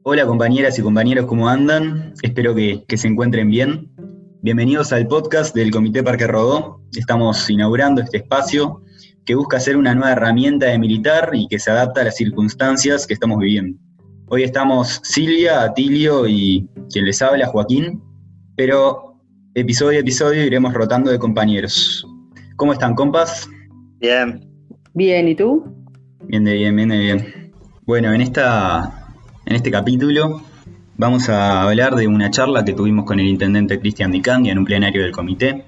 Hola compañeras y compañeros, ¿cómo andan? Espero que se encuentren bien. Bienvenidos al podcast del Comité Parque Rodó. Estamos inaugurando este espacio que busca ser una nueva herramienta de militar y que se adapta a las circunstancias que estamos viviendo. Hoy estamos Silvia, Atilio y quien les habla, Joaquín, pero episodio a episodio iremos rotando de compañeros. ¿Cómo están, compas? Bien. Bien, ¿y tú? Bien de bien, bien de bien. Bueno, en este capítulo vamos a hablar de una charla que tuvimos con el intendente Cristian Di Candia en un plenario del comité.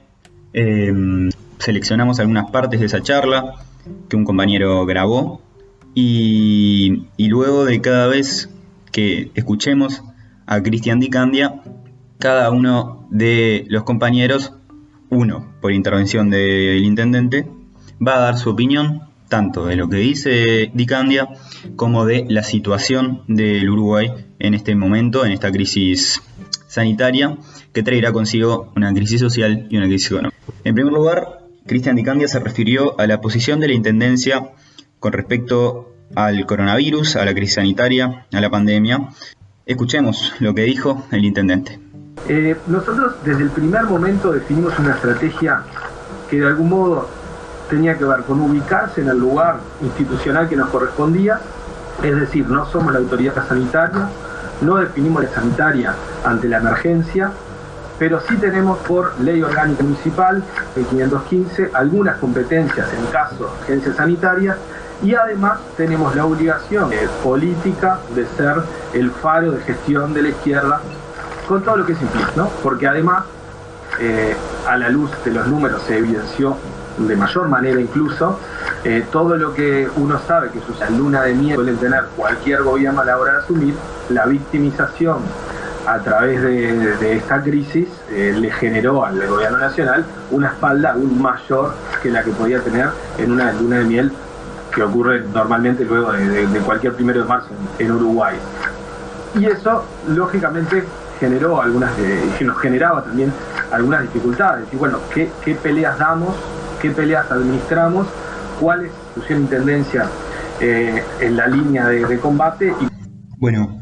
Seleccionamos algunas partes de esa charla que un compañero grabó y luego de cada vez que escuchemos a Cristian Di Candia, cada uno de los compañeros, uno por intervención del intendente, va a dar su opinión tanto de lo que dice Di Candia como de la situación del Uruguay en este momento, en esta crisis sanitaria que traerá consigo una crisis social y una crisis económica. En primer lugar, Cristian Di Candia se refirió a la posición de la Intendencia con respecto al coronavirus, a la crisis sanitaria, a la pandemia. Escuchemos lo que dijo el intendente. Nosotros desde el primer momento definimos una estrategia que de algún modo tenía que ver con ubicarse en el lugar institucional que nos correspondía, es decir, no somos la autoridad sanitaria, no definimos la sanitaria ante la emergencia, pero sí tenemos por ley orgánica municipal, el 515, algunas competencias en caso de emergencia sanitaria y además tenemos la obligación política de ser el faro de gestión de la izquierda con todo lo que se implica, ¿no? Porque además, a la luz de los números se evidenció de mayor manera incluso, todo lo que uno sabe que sus luna de miel suelen tener cualquier gobierno a la hora de asumir, la victimización a través de esta crisis le generó al gobierno nacional una espalda aún mayor que la que podía tener en una luna de miel que ocurre normalmente luego de cualquier 1 de marzo en Uruguay. Y eso, lógicamente, nos generaba también algunas dificultades. Y bueno, ¿qué peleas damos? ¿Qué peleas administramos? ¿Cuál es su intendencia en la línea de combate? Bueno,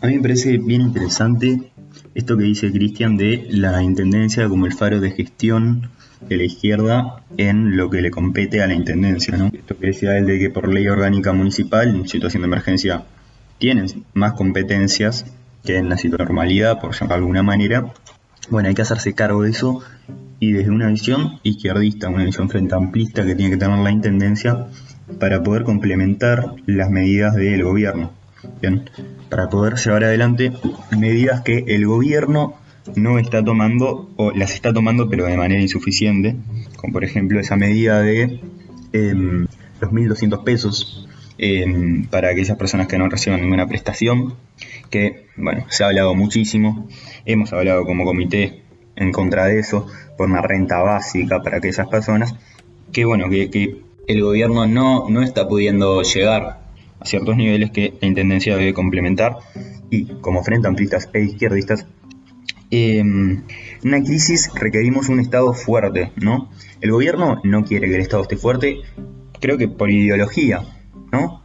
a mí me parece bien interesante esto que dice Cristian de la intendencia como el faro de gestión de la izquierda en lo que le compete a la intendencia, ¿no? Esto que decía él de que por ley orgánica municipal en situación de emergencia tienen más competencias que en la situación de normalidad, por llamarlo de alguna manera. Bueno, hay que hacerse cargo de eso y desde una visión izquierdista, una visión frente amplista que tiene que tener la intendencia para poder complementar las medidas del gobierno. Bien, para poder llevar adelante medidas que el gobierno no está tomando o las está tomando pero de manera insuficiente, como por ejemplo esa medida de los 1.200 pesos para aquellas personas que no reciban ninguna prestación, que bueno, se ha hablado muchísimo, hemos hablado como comité en contra de eso, por una renta básica para aquellas personas, que bueno, que el gobierno no está pudiendo llegar a ciertos niveles que la intendencia debe complementar, y como frente amplistas e izquierdistas, en una crisis requerimos un Estado fuerte, ¿no? El gobierno no quiere que el Estado esté fuerte, creo que por ideología, ¿no?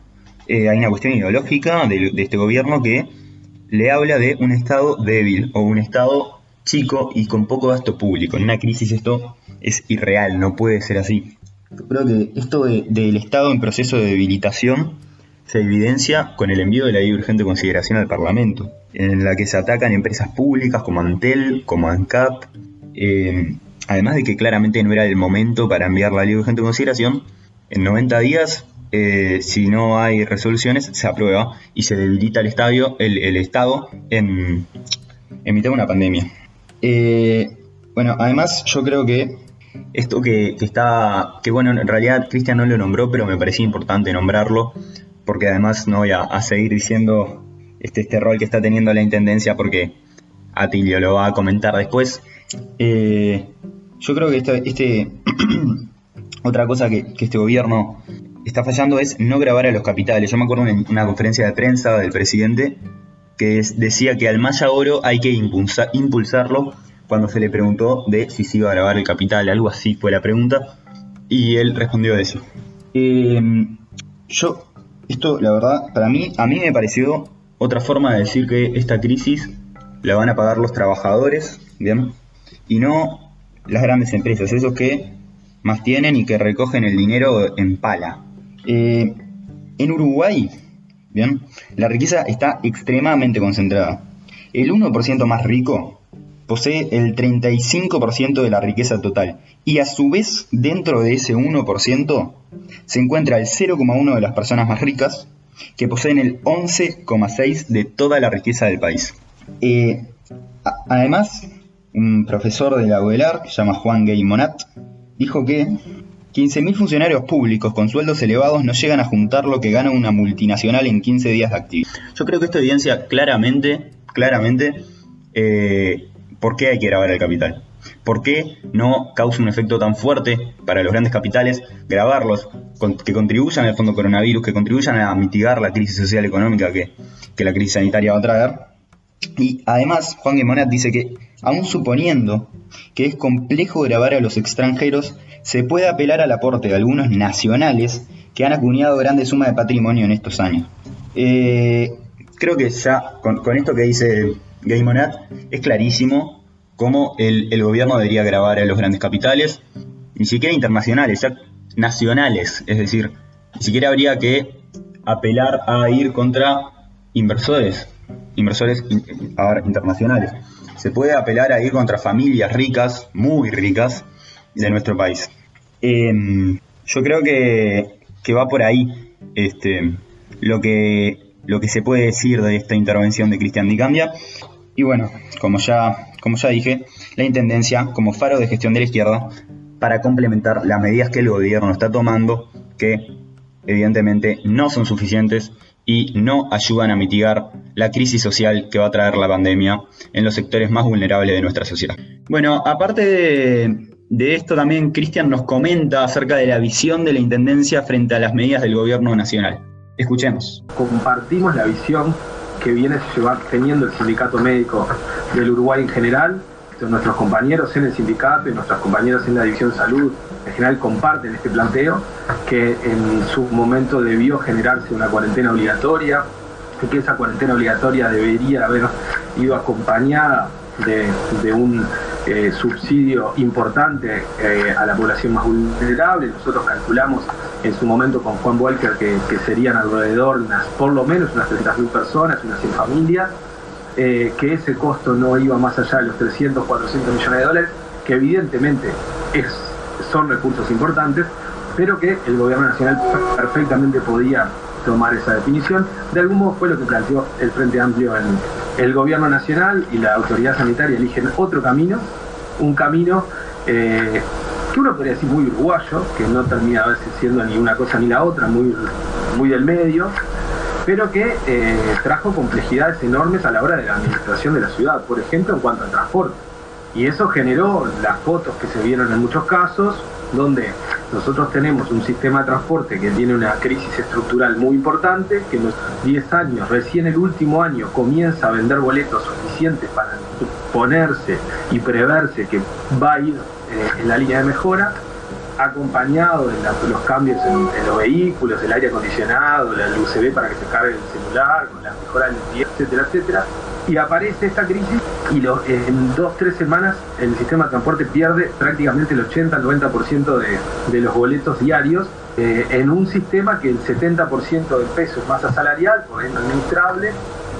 Hay una cuestión ideológica de este gobierno que le habla de un Estado débil o un Estado chico y con poco gasto público. En una crisis esto es irreal, no puede ser así. Yo creo que esto del Estado en proceso de debilitación se evidencia con el envío de la ley de urgente consideración al Parlamento, en la que se atacan empresas públicas como Antel, como ANCAP, además de que claramente no era el momento para enviar la ley de urgente consideración. En 90 días, si no hay resoluciones, se aprueba y se debilita el Estado en mitad de una pandemia. Bueno, además yo creo que esto que bueno, en realidad Cristian no lo nombró, pero me parecía importante nombrarlo, porque además no voy a seguir diciendo este rol que está teniendo la intendencia, porque Atilio lo va a comentar después. Yo creo que otra cosa que este gobierno está fallando es no grabar a los capitales. Yo me acuerdo en una conferencia de prensa del presidente que decía que al Maya Oro hay que impulsarlo cuando se le preguntó de si se iba a grabar el capital, algo así fue la pregunta, y él respondió eso. Esto, la verdad, a mí me pareció otra forma de decir que esta crisis la van a pagar los trabajadores, ¿bien? Y no las grandes empresas, esos que más tienen y que recogen el dinero en pala. En Uruguay, ¿bien? La riqueza está extremadamente concentrada. El 1% más rico posee el 35% de la riqueza total. Y a su vez, dentro de ese 1%, se encuentra el 0,1% de las personas más ricas, que poseen el 11,6% de toda la riqueza del país. Además, un profesor de la UDELAR, que se llama Juan Gay Monat, dijo que 15.000 funcionarios públicos con sueldos elevados no llegan a juntar lo que gana una multinacional en 15 días de actividad. Yo creo que esto evidencia claramente por qué hay que grabar el capital. ¿Por qué no causa un efecto tan fuerte para los grandes capitales grabarlos, que contribuyan al fondo coronavirus, que contribuyan a mitigar la crisis social y económica que la crisis sanitaria va a traer? Y además, Juan Guimonat dice que, aun suponiendo que es complejo grabar a los extranjeros, se puede apelar al aporte de algunos nacionales que han acuñado grandes sumas de patrimonio en estos años. Creo que ya con esto que dice Guimonat es clarísimo cómo el gobierno debería grabar a los grandes capitales, ni siquiera internacionales, ya nacionales, es decir, ni siquiera habría que apelar a ir contra inversores internacionales. Se puede apelar a ir contra familias ricas, muy ricas, de nuestro país. Yo creo que va por ahí lo que se puede decir de esta intervención de Cristian Di Candia. Y bueno, como ya dije, la Intendencia como faro de gestión de la izquierda para complementar las medidas que el gobierno está tomando, que evidentemente no son suficientes y no ayudan a mitigar la crisis social que va a traer la pandemia en los sectores más vulnerables de nuestra sociedad. Bueno, aparte de esto también Cristian nos comenta acerca de la visión de la Intendencia frente a las medidas del gobierno nacional. Escuchemos. Compartimos la visión que viene teniendo el sindicato médico del Uruguay en general. Nuestros compañeros en el sindicato y nuestros compañeros en la división salud en general comparten este planteo, que en su momento debió generarse una cuarentena obligatoria y que esa cuarentena obligatoria debería haber ido acompañada de un subsidio importante a la población más vulnerable. Nosotros calculamos en su momento con Juan Walker que serían alrededor por lo menos unas 300.000 personas, unas 100 familias, que ese costo no iba más allá de los 300, 400 millones de dólares, que evidentemente son recursos importantes, pero que el gobierno nacional perfectamente podía tomar esa definición. De algún modo fue lo que planteó el Frente Amplio en el gobierno nacional, y la autoridad sanitaria eligen otro camino, un camino que uno podría decir muy uruguayo, que no termina a veces siendo ni una cosa ni la otra, muy del medio, pero que trajo complejidades enormes a la hora de la administración de la ciudad, por ejemplo en cuanto al transporte. Y eso generó las fotos que se vieron en muchos casos, donde nosotros tenemos un sistema de transporte que tiene una crisis estructural muy importante, que en los 10 años, recién el último año, comienza a vender boletos suficientes para ponerse y preverse que va a ir en la línea de mejora, acompañado de los cambios en los vehículos, el aire acondicionado, la luz UCB para que se cargue el celular, con la mejora del tiempo, etcétera, etcétera. Y aparece esta crisis y en 2-3 semanas el sistema de transporte pierde prácticamente el 80-90% de los boletos diarios, en un sistema que el 70% del peso es masa salarial, por ende administrable,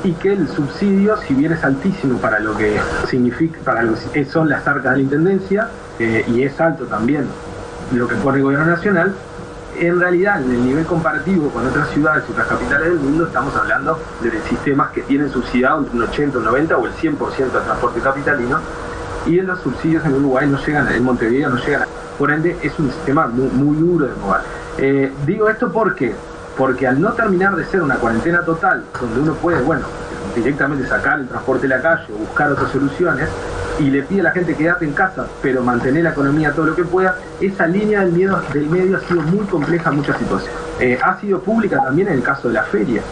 y que el subsidio, si bien es altísimo para lo que significa, para lo que son las arcas de la Intendencia, y es alto también lo que pone el gobierno nacional, en realidad en el nivel comparativo con otras ciudades y otras capitales del mundo estamos hablando de sistemas que tienen subsidiado entre un 80, un 90 o el 100% del transporte capitalino, y los subsidios en Uruguay no llegan, en Montevideo no llegan, por ende es un sistema muy duro de mover. Digo esto porque al no terminar de ser una cuarentena total, donde uno puede, directamente sacar el transporte de la calle o buscar otras soluciones, y le pide a la gente quédate en casa, pero mantener la economía todo lo que pueda, esa línea del medio ha sido muy compleja en muchas situaciones. Ha sido pública también en el caso de la feria.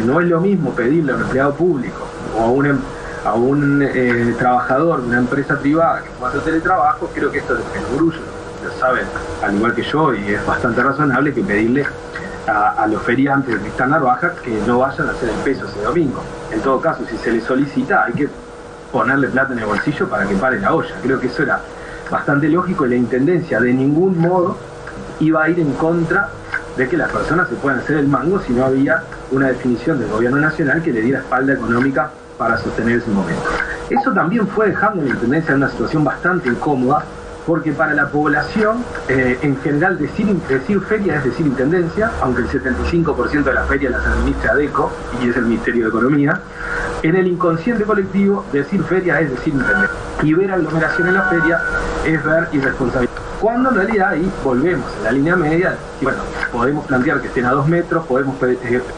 No es lo mismo pedirle a un empleado público o a un trabajador de una empresa privada que pueda hacer teletrabajo. Creo que esto es el orgullo, lo saben al igual que yo, y es bastante razonable, que pedirle a los feriantes de Tristán Narvaja que no vayan a hacer el peso ese domingo. En todo caso, si se les solicita, hay que ponerle plata en el bolsillo para que pare la olla. Creo que eso era bastante lógico y la Intendencia de ningún modo iba a ir en contra de que las personas se puedan hacer el mango si no había una definición del gobierno nacional que le diera espalda económica para sostener ese momento. Eso también fue dejando a la Intendencia en una situación bastante incómoda, porque para la población, en general, decir feria es decir Intendencia, aunque el 75% de la feria las administra ADECO, y es el Ministerio de Economía. En el inconsciente colectivo, decir feria es decir Intendencia. Y ver aglomeración en la feria es ver irresponsabilidad. Cuando en realidad ahí volvemos a la línea media, y bueno, podemos plantear que estén a 2 metros, podemos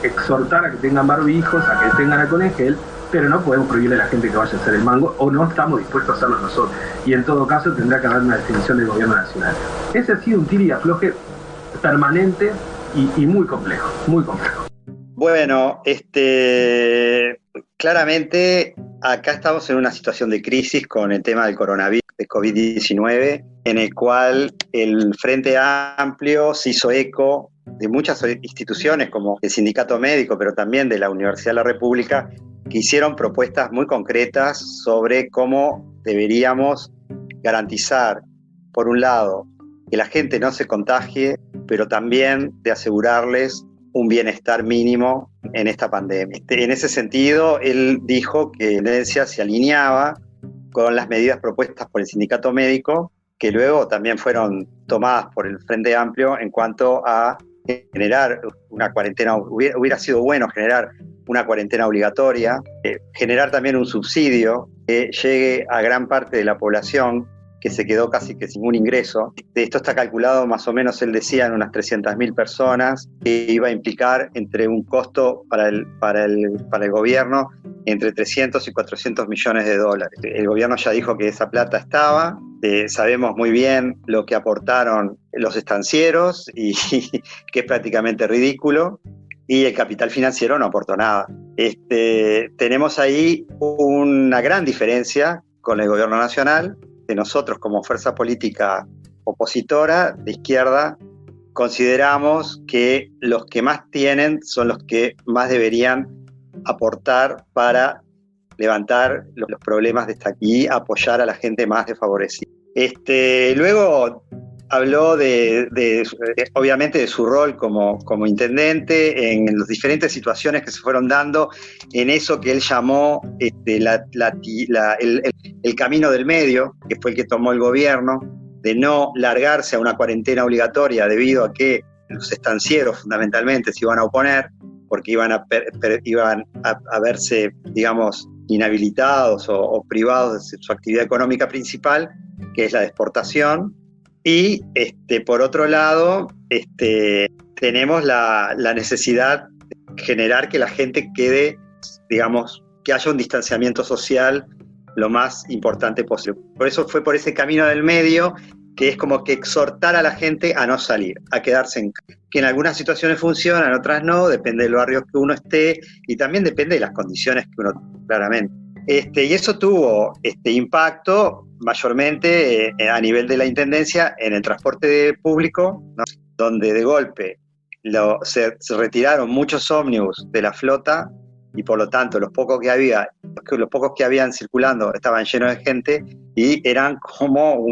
exhortar a que tengan barbijos, a que tengan alcohol en gel, pero no podemos prohibirle a la gente que vaya a hacer el mango, o no estamos dispuestos a hacerlo nosotros. Y en todo caso tendrá que haber una definición del gobierno nacional. Ese ha sido un tira y afloje permanente y muy complejo, muy complejo. Bueno, claramente acá estamos en una situación de crisis con el tema del coronavirus, de COVID-19, en el cual el Frente Amplio se hizo eco de muchas instituciones como el Sindicato Médico, pero también de la Universidad de la República, que hicieron propuestas muy concretas sobre cómo deberíamos garantizar, por un lado, que la gente no se contagie, pero también de asegurarles un bienestar mínimo en esta pandemia. En ese sentido, él dijo que la Intendencia se alineaba con las medidas propuestas por el Sindicato Médico, que luego también fueron tomadas por el Frente Amplio en cuanto a generar una cuarentena. Hubiera sido bueno generar una cuarentena obligatoria, generar también un subsidio que llegue a gran parte de la población que se quedó casi que sin un ingreso. Esto está calculado más o menos, él decía, en unas 300.000 personas, que iba a implicar entre un costo para el gobierno entre 300 y 400 millones de dólares. El gobierno ya dijo que esa plata estaba, sabemos muy bien lo que aportaron los estancieros y que es prácticamente ridículo, y el capital financiero no aportó nada. Tenemos ahí una gran diferencia con el gobierno nacional. De nosotros como fuerza política opositora de izquierda consideramos que los que más tienen son los que más deberían aportar para levantar los problemas de esta y apoyar a la gente más desfavorecida. Luego habló obviamente de su rol como intendente en las diferentes situaciones que se fueron dando en eso que él llamó el camino del medio, que fue el que tomó el gobierno, de no largarse a una cuarentena obligatoria debido a que los estancieros fundamentalmente se iban a oponer, porque iban a verse, digamos, inhabilitados o privados de su actividad económica principal, que es la de exportación. Y por otro lado, tenemos la necesidad de generar que la gente quede, digamos, que haya un distanciamiento social lo más importante posible. Por eso fue por ese camino del medio, que es como que exhortar a la gente a no salir, a quedarse en casa. Que en algunas situaciones funcionan, en otras no, depende del barrio que uno esté y también depende de las condiciones que uno claramente. Y eso tuvo impacto mayormente a nivel de la Intendencia en el transporte público, ¿no? Donde de golpe se retiraron muchos ómnibus de la flota y por lo tanto los pocos que habían circulando estaban llenos de gente y eran como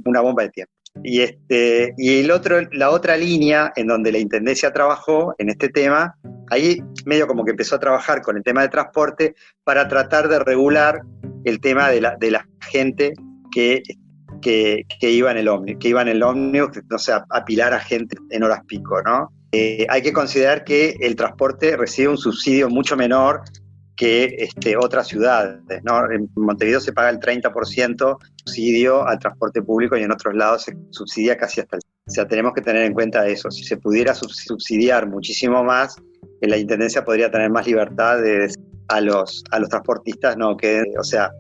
una bomba de tiempo. Y la otra línea en donde la Intendencia trabajó en este tema, ahí medio como que empezó a trabajar con el tema de transporte para tratar de regular el tema de la gente que iba en el ómnibus, no sé, a apilar a gente en horas pico, ¿no? Hay que considerar que el transporte recibe un subsidio mucho menor que otras ciudades, ¿no? En Montevideo se paga el 30% subsidio al transporte público y en otros lados se subsidia casi hasta el 100%. O sea, tenemos que tener en cuenta eso. Si se pudiera subsidiar muchísimo más, la Intendencia podría tener más libertad de decir a los transportistas, no, o sea,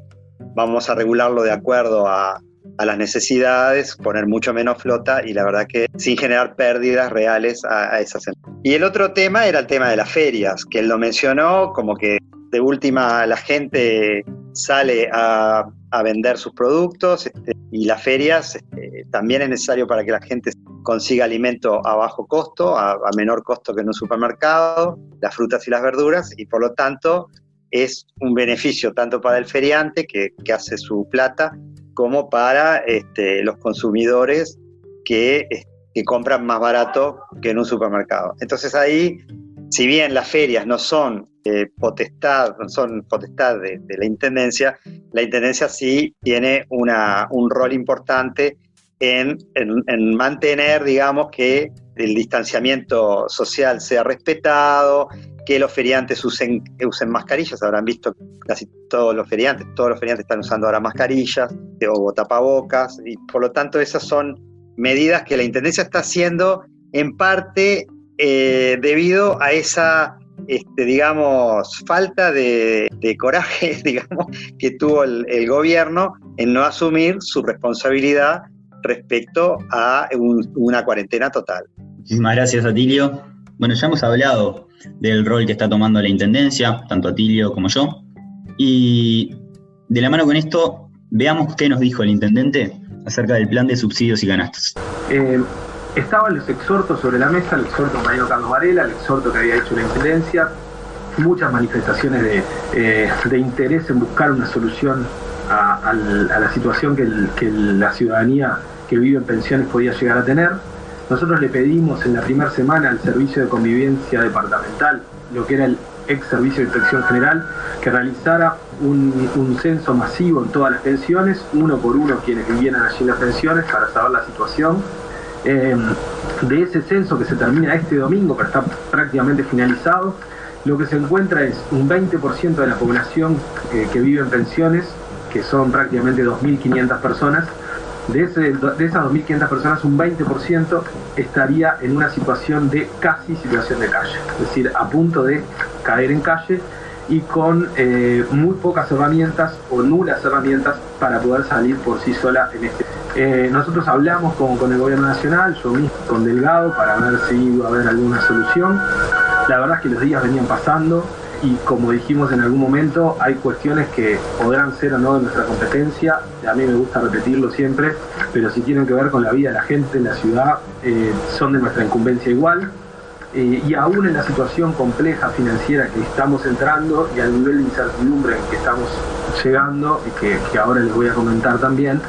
vamos a regularlo de acuerdo a las necesidades, poner mucho menos flota y la verdad que sin generar pérdidas reales a esas empresas. Y el otro tema era el tema de las ferias, que él lo mencionó como que de última la gente sale a vender sus productos y las ferias también es necesario para que la gente consigue alimento a bajo costo, a menor costo que en un supermercado, las frutas y las verduras, y por lo tanto es un beneficio tanto para el feriante que hace su plata, como para los consumidores que compran más barato que en un supermercado. Entonces ahí, si bien las ferias no son potestad de la Intendencia sí tiene un rol importante en mantener, digamos, que el distanciamiento social sea respetado, que los feriantes usen mascarillas. Habrán visto casi todos los feriantes están usando ahora mascarillas o tapabocas, y por lo tanto esas son medidas que la Intendencia está haciendo en parte debido a esa digamos, falta de coraje, digamos, que tuvo el gobierno en no asumir su responsabilidad respecto a una cuarentena total. Muchísimas gracias, Atilio. Bueno, ya hemos hablado del rol que está tomando la Intendencia, tanto Atilio como yo, y de la mano con esto, veamos qué nos dijo el Intendente acerca del plan de subsidios y canastas. Estaban los exhortos sobre la mesa, el exhorto Mariano Carlos Varela, el exhorto que había hecho la Intendencia, muchas manifestaciones de interés en buscar una solución a la situación que la ciudadanía que vive en pensiones podía llegar a tener. Nosotros le pedimos en la primera semana al Servicio de Convivencia Departamental, lo que era el ex Servicio de Inspección General, que realizara un censo masivo en todas las pensiones, uno por uno quienes vivieran allí en las pensiones, para saber la situación. De ese censo que se termina este domingo, pero está prácticamente finalizado, lo que se encuentra es un 20% de la población que vive en pensiones, que son prácticamente 2.500 personas. De esas 2.500 personas, un 20% estaría en una situación de casi situación de calle, es decir, a punto de caer en calle y con muy pocas herramientas o nulas herramientas para poder salir por sí sola en este. Nosotros hablamos con el gobierno nacional, yo mismo con Delgado, para ver si iba a haber alguna solución. La verdad es que los días venían pasando y, como dijimos en algún momento, hay cuestiones que podrán ser o no de nuestra competencia, a mí me gusta repetirlo siempre, pero si tienen que ver con la vida de la gente en la ciudad, son de nuestra incumbencia igual. Y aún en la situación compleja financiera que estamos entrando y al nivel de incertidumbre en que estamos llegando, y que ahora les voy a comentar también,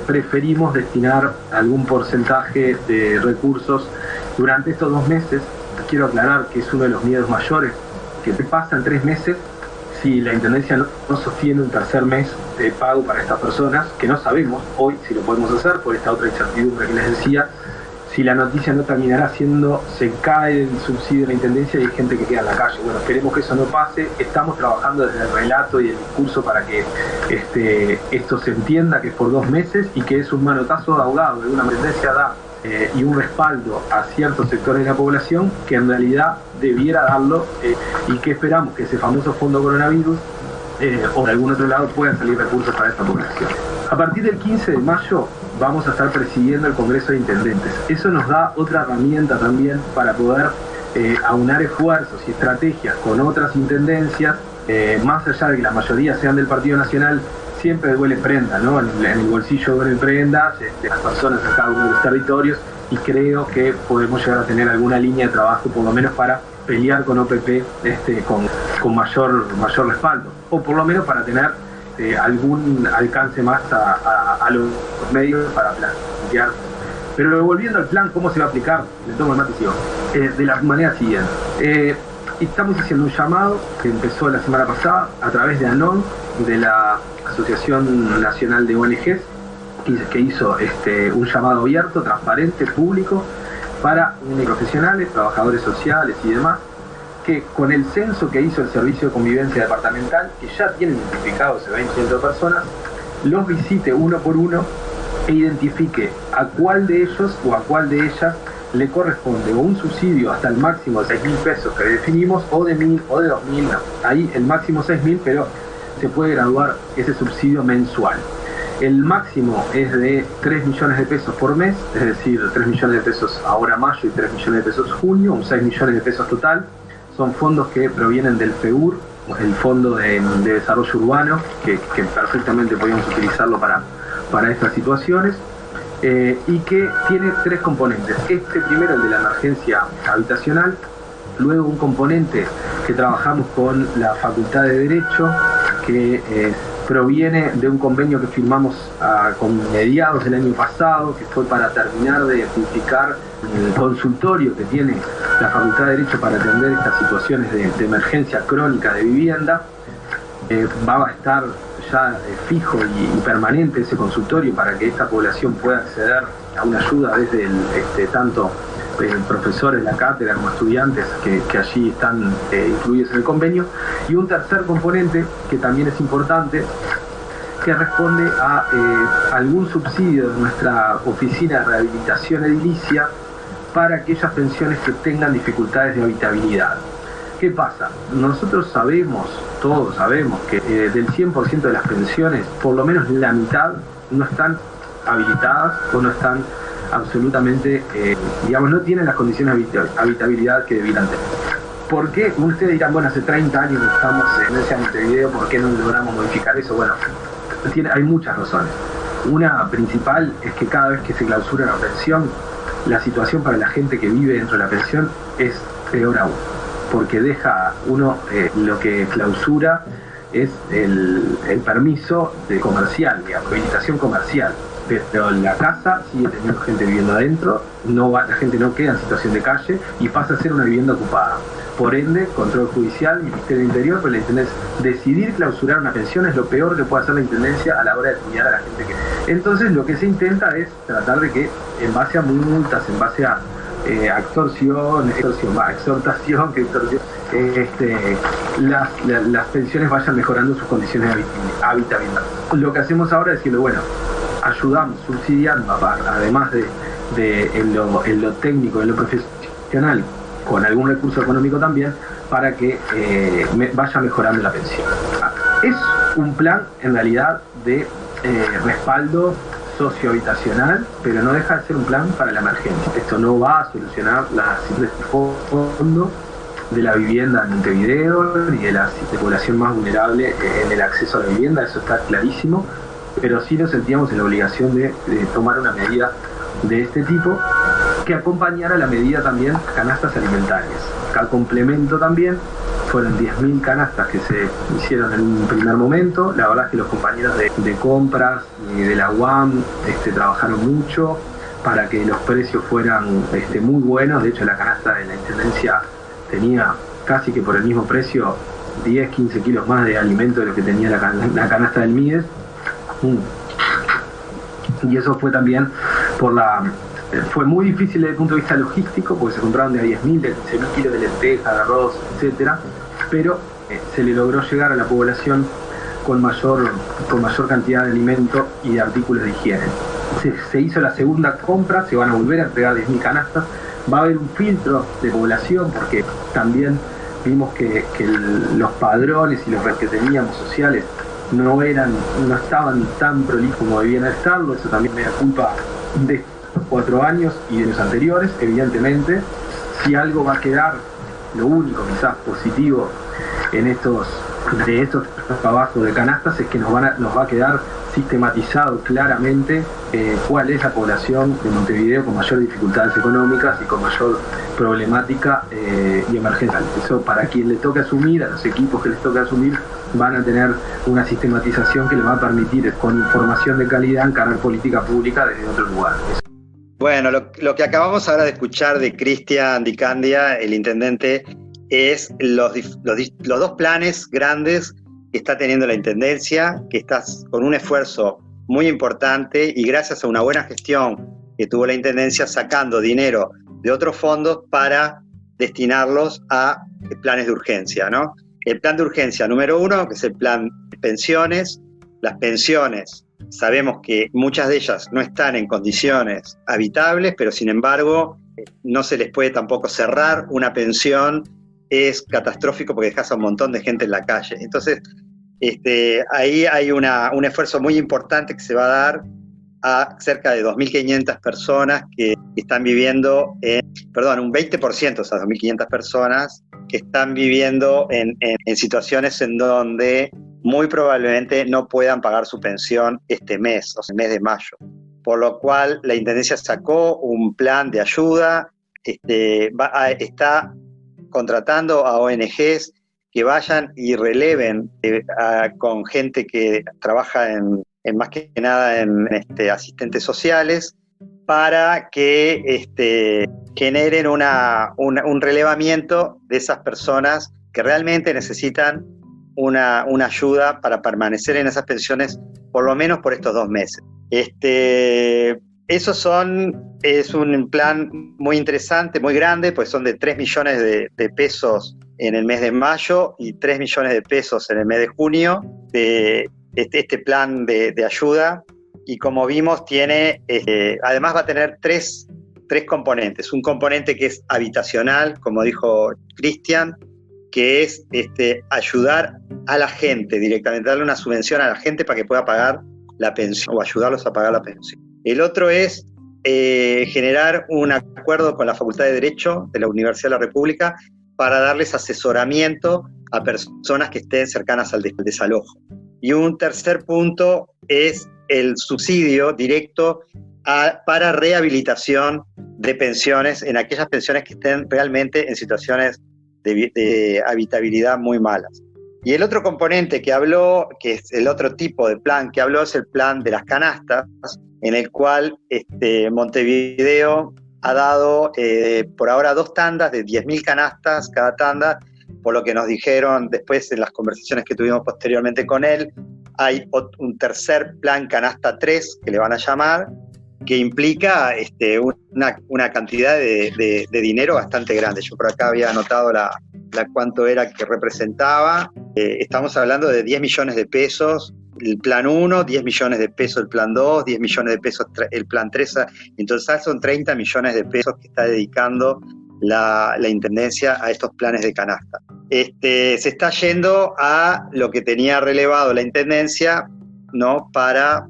preferimos destinar algún porcentaje de recursos durante estos 2 meses. Quiero aclarar que es uno de los miedos mayores, que te pasa en 3 meses si la Intendencia no sostiene un tercer mes de pago para estas personas, que no sabemos hoy si lo podemos hacer por esta otra incertidumbre que les decía. Si la noticia no terminará siendo, se cae el subsidio de la Intendencia y hay gente que queda en la calle. Bueno, esperemos que eso no pase. Estamos trabajando desde el relato y el discurso para que esto se entienda, que es por 2 meses y que es un manotazo de ahogado de una Intendencia da y un respaldo a ciertos sectores de la población que en realidad debiera darlo, y que esperamos que ese famoso fondo coronavirus o de algún otro lado puedan salir recursos para esta población. A partir del 15 de mayo vamos a estar presidiendo el Congreso de Intendentes. Eso nos da otra herramienta también para poder aunar esfuerzos y estrategias con otras intendencias, más allá de que la mayoría sean del Partido Nacional. Siempre duele prenda, ¿no? En el bolsillo duele prenda de las personas en cada uno de los territorios, y creo que podemos llegar a tener alguna línea de trabajo, por lo menos para pelear con OPP con mayor respaldo, o por lo menos para tener algún alcance más a los medios para plantear. Pero volviendo al plan, ¿cómo se va a aplicar? Le tomo el mate y sigo. De la manera siguiente. Estamos haciendo un llamado que empezó la semana pasada a través de ANON, de la Asociación Nacional de ONGs, que hizo un llamado abierto, transparente, público, para profesionales, trabajadores sociales y demás, que con el censo que hizo el Servicio de Convivencia Departamental, que ya tiene identificado ese 20% de personas, los visite uno por uno e identifique a cuál de ellos o a cuál de ellas le corresponde o un subsidio hasta el máximo de 6.000 pesos que definimos, o de 1.000 o de 2.000, no. Ahí el máximo 6.000, pero se puede graduar ese subsidio mensual. El máximo es de 3 millones de pesos por mes, es decir, 3 millones de pesos ahora mayo y 3 millones de pesos junio, un 6 millones de pesos total. Son fondos que provienen del FEUR, el Fondo de Desarrollo Urbano, que perfectamente podemos utilizarlo para estas situaciones. y que tiene 3 componentes. Este primero, el de la emergencia habitacional, luego un componente que trabajamos con la Facultad de Derecho, que proviene de un convenio que firmamos con mediados del año pasado, que fue para terminar de identificar el consultorio que tiene la Facultad de Derecho para atender estas situaciones de emergencia crónica de vivienda. Va a estar ya fijo y permanente ese consultorio para que esta población pueda acceder a una ayuda desde tanto profesores de la cátedra como estudiantes que allí están incluidos en el convenio. Y un tercer componente que también es importante, que responde a algún subsidio de nuestra oficina de rehabilitación edilicia para aquellas pensiones que tengan dificultades de habitabilidad. ¿Qué pasa? Nosotros sabemos, todos sabemos, que del 100% de las pensiones, por lo menos la mitad no están habilitadas o no están absolutamente, no tienen las condiciones de habitabilidad que debieran tener. ¿Por qué? Ustedes dirán, bueno, hace 30 años estamos en ese Montevideo, ¿por qué no logramos modificar eso? Bueno, hay muchas razones. Una principal es que cada vez que se clausura una pensión, la situación para la gente que vive dentro de la pensión es peor aún, porque deja uno, lo que clausura es el permiso de comercial, de habilitación comercial, pero la casa sigue teniendo gente viviendo adentro, la gente no queda en situación de calle y pasa a ser una vivienda ocupada. Por ende, control judicial, Ministerio del Interior, pero la Intendencia, decidir clausurar una pensión es lo peor que puede hacer la Intendencia a la hora de cuidar a la gente que... Entonces lo que se intenta es tratar de que, en base a multas, en base a las pensiones vayan mejorando sus condiciones de habitabilidad. Lo que hacemos ahora es decirle, bueno, ayudamos, subsidiando, además en lo técnico, en lo profesional, con algún recurso económico también, para que vaya mejorando la pensión. Es un plan, en realidad, de respaldo sociohabitacional, pero no deja de ser un plan para la emergencia. Esto no va a solucionar la situación de fondo de la vivienda en Montevideo ni de la población más vulnerable en el acceso a la vivienda, eso está clarísimo, pero sí nos sentíamos en la obligación de tomar una medida de este tipo que acompañara la medida también canastas alimentarias. Al complemento también fueron 10.000 canastas que se hicieron en un primer momento. La verdad es que los compañeros de compras y de la UAM trabajaron mucho para que los precios fueran muy buenos. De hecho, la canasta de la Intendencia tenía casi que por el mismo precio 10, 15 kilos más de alimento de lo que tenía la canasta del MIDES. Y eso fue también fue muy difícil desde el punto de vista logístico, porque se compraron de a 10.000, de 15.000 kilos de lentejas, de arroz, etcétera, pero se le logró llegar a la población con mayor cantidad de alimentos y de artículos de higiene. Se hizo la segunda compra, se van a volver a entregar 10.000 canastas, va a haber un filtro de población, porque también vimos que los padrones y los que teníamos sociales no estaban tan prolijos como debían estarlo. Eso también me da culpa de estos 4 años y de los anteriores, evidentemente. Si algo va a quedar, lo único quizás positivo de estos trabajos de canastas es que nos va a quedar sistematizado claramente cuál es la población de Montevideo con mayor dificultades económicas y con mayor problemática y emergencial. Eso, para quien le toque asumir, a los equipos que les toque asumir, van a tener una sistematización que les va a permitir, con información de calidad, encarar política pública desde otro lugar. Bueno, lo que acabamos ahora de escuchar de Cristian Di Candia, el intendente, es los 2 planes grandes que está teniendo la Intendencia, que está con un esfuerzo muy importante y gracias a una buena gestión que tuvo la Intendencia, sacando dinero de otros fondos para destinarlos a planes de urgencia, ¿no? El plan de urgencia número 1, que es el plan de pensiones. Las pensiones, sabemos que muchas de ellas no están en condiciones habitables, pero sin embargo no se les puede tampoco cerrar una pensión. Es catastrófico porque dejas a un montón de gente en la calle. Entonces, ahí hay un esfuerzo muy importante que se va a dar a cerca de 2.500 personas que están viviendo, un 20% de esas 2.500 personas que están viviendo en situaciones en donde muy probablemente no puedan pagar su pensión este mes, o sea, el mes de mayo, por lo cual la Intendencia sacó un plan de ayuda, está contratando a ONGs que vayan y releven con gente que trabaja en más que nada en asistentes sociales, para que generen un relevamiento de esas personas que realmente necesitan una ayuda para permanecer en esas pensiones por lo menos por estos 2 meses. Es un plan muy interesante, muy grande, pues son de 3 millones de pesos en el mes de mayo y 3 millones de pesos en el mes de junio, de este plan de ayuda. Y como vimos, además va a tener tres componentes. Un componente que es habitacional, como dijo Cristian, que es ayudar a la gente directamente, darle una subvención a la gente para que pueda pagar la pensión o ayudarlos a pagar la pensión. El otro es generar un acuerdo con la Facultad de Derecho de la Universidad de la República para darles asesoramiento a personas que estén cercanas al desalojo. Y un tercer punto es el subsidio directo para rehabilitación de pensiones en aquellas pensiones que estén realmente en situaciones de habitabilidad muy malas. Y el otro componente que habló, que es el otro tipo de plan que habló, es el plan de las canastas, en el cual Montevideo ha dado por ahora 2 tandas de 10.000 canastas cada tanda, por lo que nos dijeron después en las conversaciones que tuvimos posteriormente con él. Hay un tercer plan Canasta 3, que le van a llamar, que implica una cantidad de dinero bastante grande. Yo por acá había anotado cuánto era que representaba. Estamos hablando de 10 millones de pesos el plan 1, 10 millones de pesos el plan 2, 10 millones de pesos el plan 3. Entonces son 30 millones de pesos que está dedicando la Intendencia a estos planes de canasta. Se está yendo a lo que tenía relevado la Intendencia, ¿no? Para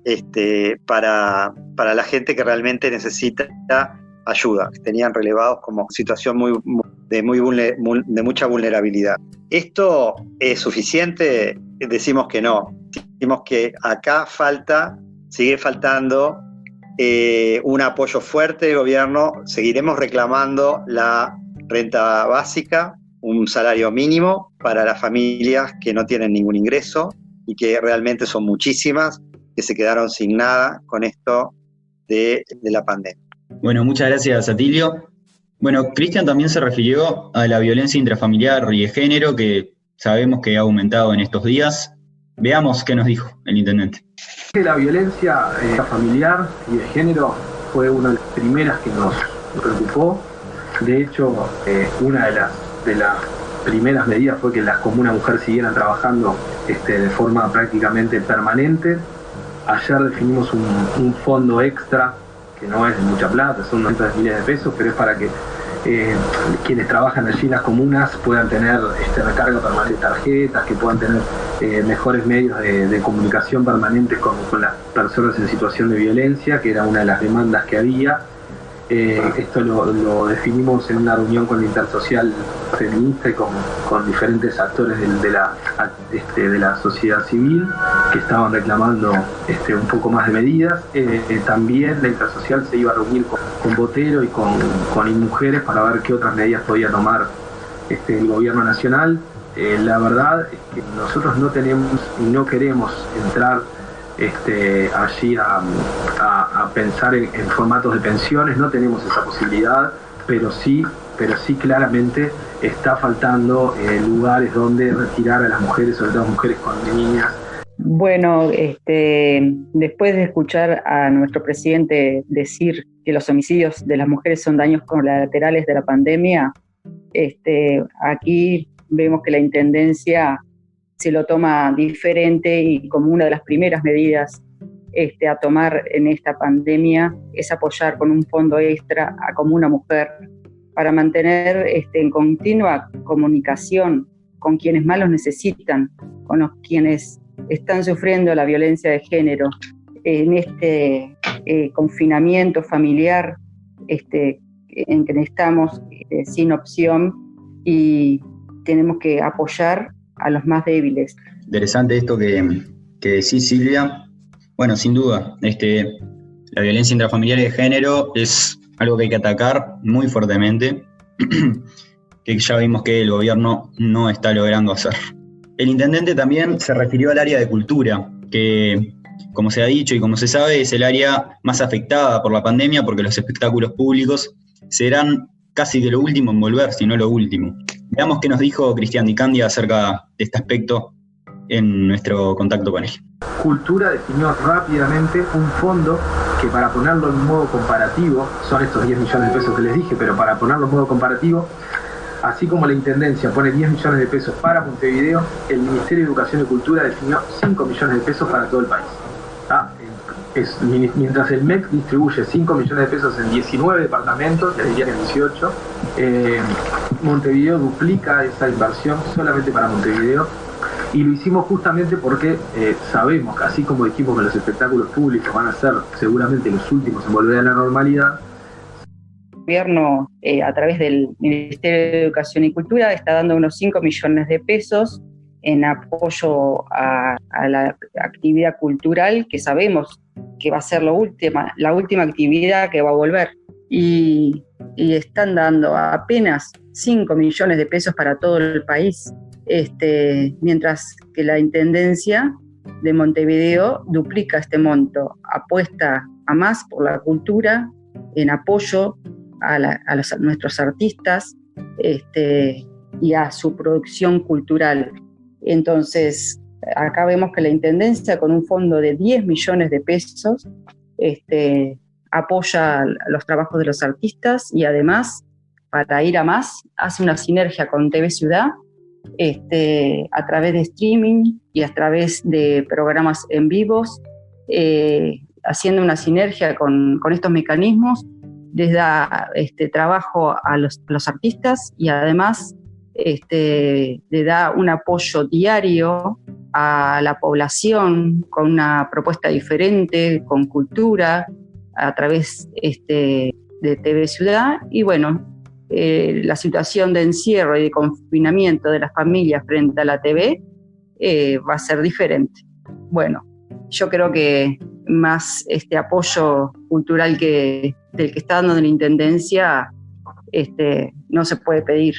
la gente que realmente necesita ayuda, que tenían relevados como situación de mucha vulnerabilidad. ¿Esto es suficiente? Decimos que no. Decimos que acá sigue faltando un apoyo fuerte del gobierno. Seguiremos reclamando la renta básica, un salario mínimo para las familias que no tienen ningún ingreso y que realmente son muchísimas, que se quedaron sin nada con esto de la pandemia. Bueno, muchas gracias, Atilio. Bueno, Cristian también se refirió a la violencia intrafamiliar y de género, que sabemos que ha aumentado en estos días. Veamos qué nos dijo el intendente. La violencia familiar y de género fue una de las primeras que nos preocupó. De hecho, una de las primeras medidas fue que las comunas mujeres siguieran trabajando de forma prácticamente permanente. Ayer definimos un fondo extra, que no es de mucha plata, son 90 miles de pesos, pero es para que quienes trabajan allí en las comunas puedan tener recarga permanente de tarjetas, que puedan tener mejores medios de comunicación permanentes con las personas en situación de violencia, que era una de las demandas que había. Esto lo definimos en una reunión con la Intersocial Feminista y con diferentes actores de la sociedad civil que estaban reclamando un poco más de medidas. También la Intersocial se iba a reunir con Botero y con InMujeres para ver qué otras medidas podía tomar el gobierno nacional. La verdad es que nosotros no tenemos y no queremos entrar allí a pensar en formatos de pensiones, no tenemos esa posibilidad, pero sí claramente está faltando lugares donde retirar a las mujeres, sobre todo mujeres con niñas. Bueno, después de escuchar a nuestro presidente decir que los homicidios de las mujeres son daños colaterales de la pandemia, aquí vemos que la Intendencia se lo toma diferente y como una de las primeras medidas a tomar en esta pandemia es apoyar con un fondo extra a Comuna Mujer para mantener en continua comunicación con quienes más los necesitan, con los quienes están sufriendo la violencia de género en este confinamiento familiar en que estamos sin opción y tenemos que apoyar a los más débiles. Interesante esto que decís, Silvia. Bueno, sin duda, La violencia intrafamiliar y de género es algo que hay que atacar muy fuertemente, que ya vimos que el gobierno no está logrando hacer. El intendente también se refirió al área de cultura, que, como se ha dicho y como se sabe, es el área más afectada por la pandemia porque los espectáculos públicos serán casi que lo último en volver, si no lo último. Veamos qué nos dijo Cristian Di Candia acerca de este aspecto en nuestro contacto con él. Cultura definió rápidamente un fondo que, para ponerlo en modo comparativo, son estos 10 millones de pesos que les dije, pero para ponerlo en modo comparativo, así como la Intendencia pone 10 millones de pesos para Montevideo, el Ministerio de Educación y Cultura definió 5 millones de pesos para todo el país. Mientras el MEC distribuye 5 millones de pesos en 19 departamentos, ya diría que en 18, Montevideo duplica esa inversión solamente para Montevideo, y lo hicimos justamente porque sabemos que, así como dijimos que los espectáculos públicos van a ser seguramente los últimos en volver a la normalidad, el gobierno, a través del Ministerio de Educación y Cultura, está dando unos 5 millones de pesos en apoyo a la actividad cultural, que sabemos que va a ser la última actividad que va a volver. Y están dando apenas 5 millones de pesos para todo el país, mientras que la Intendencia de Montevideo duplica este monto, apuesta a más por la cultura, en apoyo a nuestros artistas y a su producción cultural. Entonces, acá vemos que la Intendencia, con un fondo de 10 millones de pesos, apoya los trabajos de los artistas, y además, para ir a más, hace una sinergia con TV Ciudad, a través de streaming y a través de programas en vivos, haciendo una sinergia con estos mecanismos. Les da trabajo a los artistas, y además le da un apoyo diario a la población con una propuesta diferente, con cultura, a través de TV Ciudad. Y bueno, la situación de encierro y de confinamiento de las familias frente a la TV va a ser diferente. Bueno, yo creo que más apoyo cultural del que está dando la Intendencia no se puede pedir.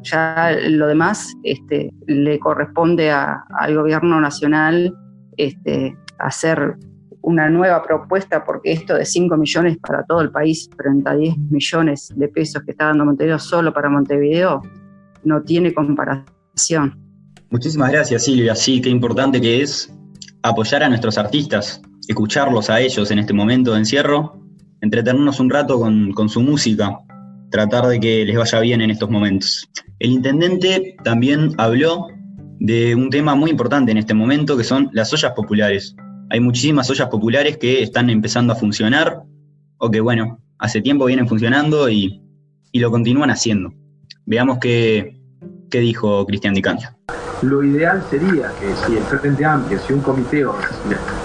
Ya lo demás le corresponde al gobierno nacional hacer una nueva propuesta, porque esto de 5 millones para todo el país frente a 10 millones de pesos que está dando Montevideo solo para Montevideo no tiene comparación. Muchísimas gracias, Silvia. Sí, qué importante que es apoyar a nuestros artistas, escucharlos a ellos en este momento de encierro, entretenernos un rato con su música, tratar de que les vaya bien en estos momentos. El intendente también habló de un tema muy importante en este momento, que son las ollas populares. Hay muchísimas ollas populares que están empezando a funcionar, o que, bueno, hace tiempo vienen funcionando y lo continúan haciendo. Veamos qué dijo Cristian Di Candia. Lo ideal sería que, si el Frente Amplio, si un comité,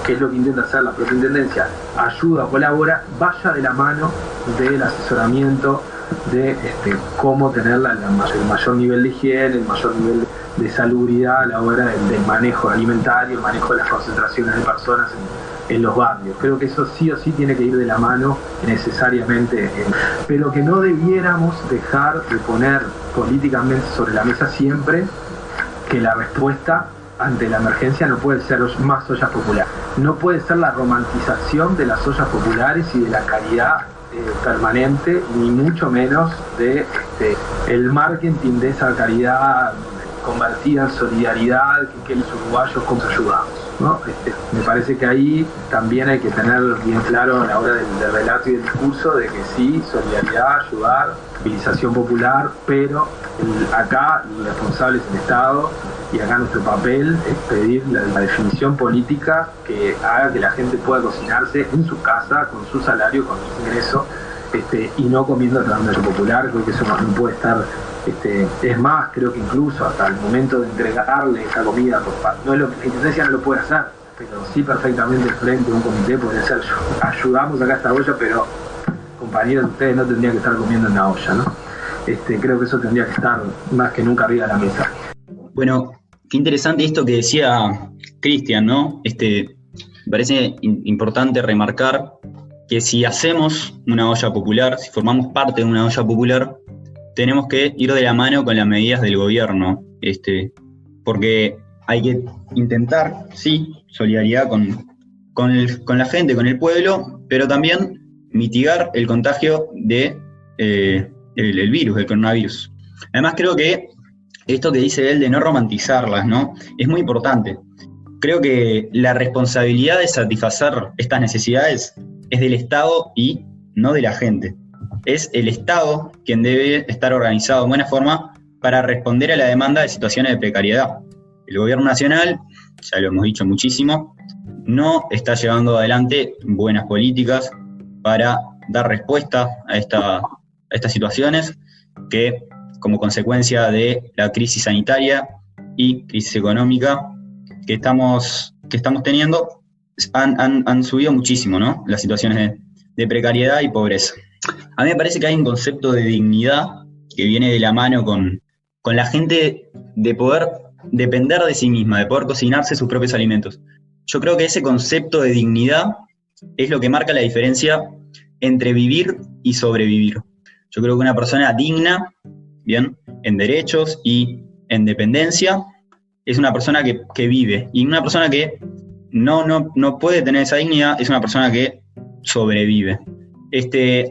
que es lo que intenta hacer la propia Intendencia, ayuda o colabora, vaya de la mano del asesoramiento de cómo tener el mayor nivel de higiene, el mayor nivel de salubridad a la hora del manejo alimentario, el manejo de las concentraciones de personas en los barrios. Creo que eso sí o sí tiene que ir de la mano necesariamente, pero que no debiéramos dejar de poner políticamente sobre la mesa siempre que la respuesta ante la emergencia no puede ser más ollas populares. No puede ser la romantización de las ollas populares y de la caridad permanente, ni mucho menos de el marketing de esa caridad convertida en solidaridad, que los uruguayos como ayudamos, ¿no? Me parece que ahí también hay que tener bien claro a la hora del relato y del discurso de que sí, solidaridad, ayudar, movilización popular, pero acá el responsable es el Estado, y acá nuestro papel es pedir la definición política que haga que la gente pueda cocinarse en su casa, con su salario, con su ingreso, y no comiendo a través de lo popular, porque eso no puede estar. Es más, creo que incluso hasta el momento de entregarle esa comida, no es lo que la Intendencia no lo puede hacer, pero sí perfectamente frente a un comité podría ser: ayudamos acá a esta olla, pero compañeros, ustedes no tendrían que estar comiendo en la olla, ¿no? Creo que eso tendría que estar más que nunca arriba de la mesa. Bueno, qué interesante esto que decía Cristian, ¿no? Me parece importante remarcar que si hacemos una olla popular, si formamos parte de una olla popular, tenemos que ir de la mano con las medidas del gobierno, porque hay que intentar, sí, solidaridad con la gente, con el pueblo, pero también mitigar el contagio de el virus, el coronavirus. Además, creo que esto que dice él de no romantizarlas, ¿no?, es muy importante. Creo que la responsabilidad de satisfacer estas necesidades es del Estado y no de la gente. Es el Estado quien debe estar organizado de buena forma para responder a la demanda de situaciones de precariedad. El gobierno nacional, ya lo hemos dicho muchísimo, no está llevando adelante buenas políticas para dar respuesta a estas situaciones que, como consecuencia de la crisis sanitaria y crisis económica que estamos teniendo, han subido muchísimo, ¿no?, las situaciones de precariedad y pobreza. A mí me parece que hay un concepto de dignidad que viene de la mano con la gente, de poder depender de sí misma, de poder cocinarse sus propios alimentos. Yo creo que ese concepto de dignidad es lo que marca la diferencia entre vivir y sobrevivir. Yo creo que una persona digna, bien, en derechos y en dependencia, es una persona que vive. Y una persona que no puede tener esa dignidad es una persona que sobrevive.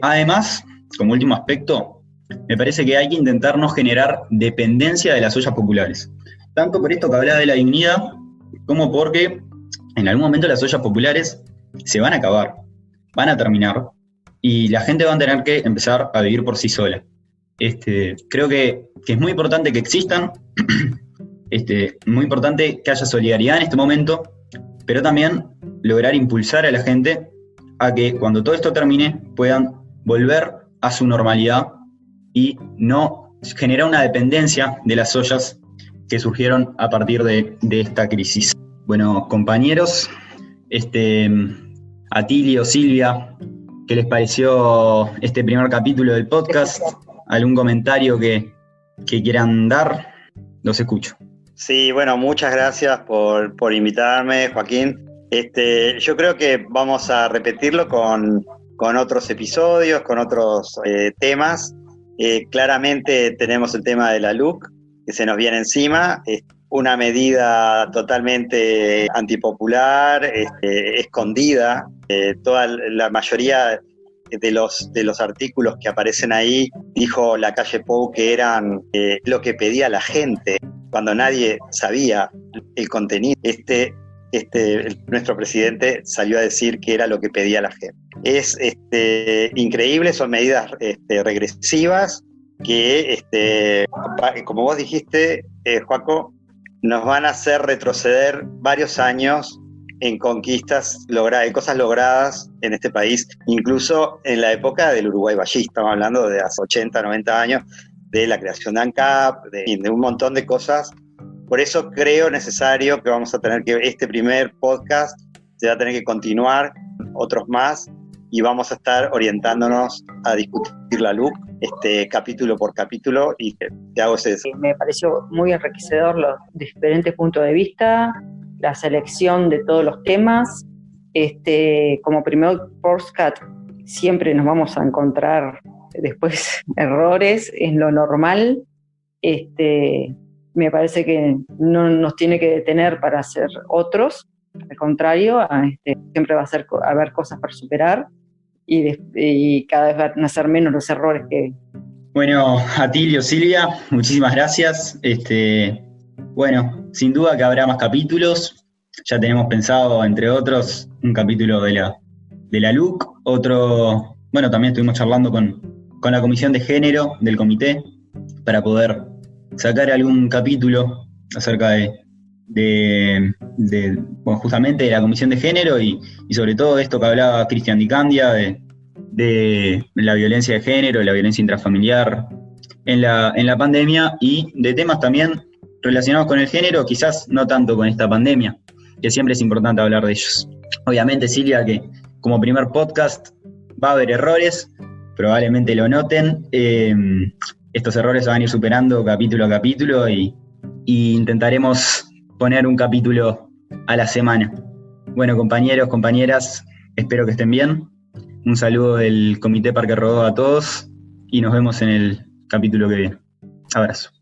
Además, como último aspecto, me parece que hay que intentar no generar dependencia de las ollas populares. Tanto por esto que hablaba de la dignidad, como porque en algún momento las ollas populares se van a acabar, van a terminar, y la gente va a tener que empezar a vivir por sí sola. Creo que es muy importante que existan, muy importante que haya solidaridad en este momento, pero también lograr impulsar a la gente a que cuando todo esto termine puedan volver a su normalidad y no generar una dependencia de las ollas que surgieron a partir de esta crisis. Bueno, compañeros, Atilio, Silvia, ¿qué les pareció este primer capítulo del podcast? ¿Algún comentario que quieran dar? Los escucho. Sí, bueno, muchas gracias por invitarme, Joaquín. Yo creo que vamos a repetirlo con otros episodios, con otros temas. Claramente tenemos el tema de la LUC, que se nos viene encima. Es una medida totalmente antipopular, escondida. Toda la mayoría de los artículos que aparecen ahí, dijo Lacalle Pou que eran lo que pedía la gente, cuando nadie sabía el contenido. Nuestro presidente salió a decir que era lo que pedía la gente. Es increíble, son medidas regresivas que, como vos dijiste, Joaco, nos van a hacer retroceder varios años en conquistas logradas, en cosas logradas en este país, incluso en la época del Uruguay ballista. Estamos hablando de hace 80, 90 años, de la creación de ANCAP, de un montón de cosas. Por eso creo necesario que vamos a tener que, este primer podcast se va a tener que continuar, otros más, y vamos a estar orientándonos a discutir la LUC, capítulo por capítulo, y te hago ese deseo. Me pareció muy enriquecedor los diferentes puntos de vista, la selección de todos los temas. Como primer podcast siempre nos vamos a encontrar después errores, es lo normal. Me parece que no nos tiene que detener para hacer otros, al contrario, siempre va a haber cosas para superar y cada vez van a ser menos los errores que... Bueno, Atilio, Silvia, muchísimas gracias. Bueno, sin duda que habrá más capítulos. Ya tenemos pensado, entre otros, un capítulo de la LUC, otro, bueno, también estuvimos charlando con la Comisión de Género del Comité para poder sacar algún capítulo acerca bueno, justamente de la Comisión de Género y sobre todo de esto que hablaba Cristian Di Candia, de la violencia de género, de la violencia intrafamiliar en la pandemia, y de temas también relacionados con el género, quizás no tanto con esta pandemia, que siempre es importante hablar de ellos. Obviamente, Silvia, que como primer podcast va a haber errores, probablemente lo noten. Estos errores se van a ir superando capítulo a capítulo y intentaremos poner un capítulo a la semana. Bueno, compañeros, compañeras, espero que estén bien. Un saludo del Comité Parque Rodó a todos y nos vemos en el capítulo que viene. Abrazo.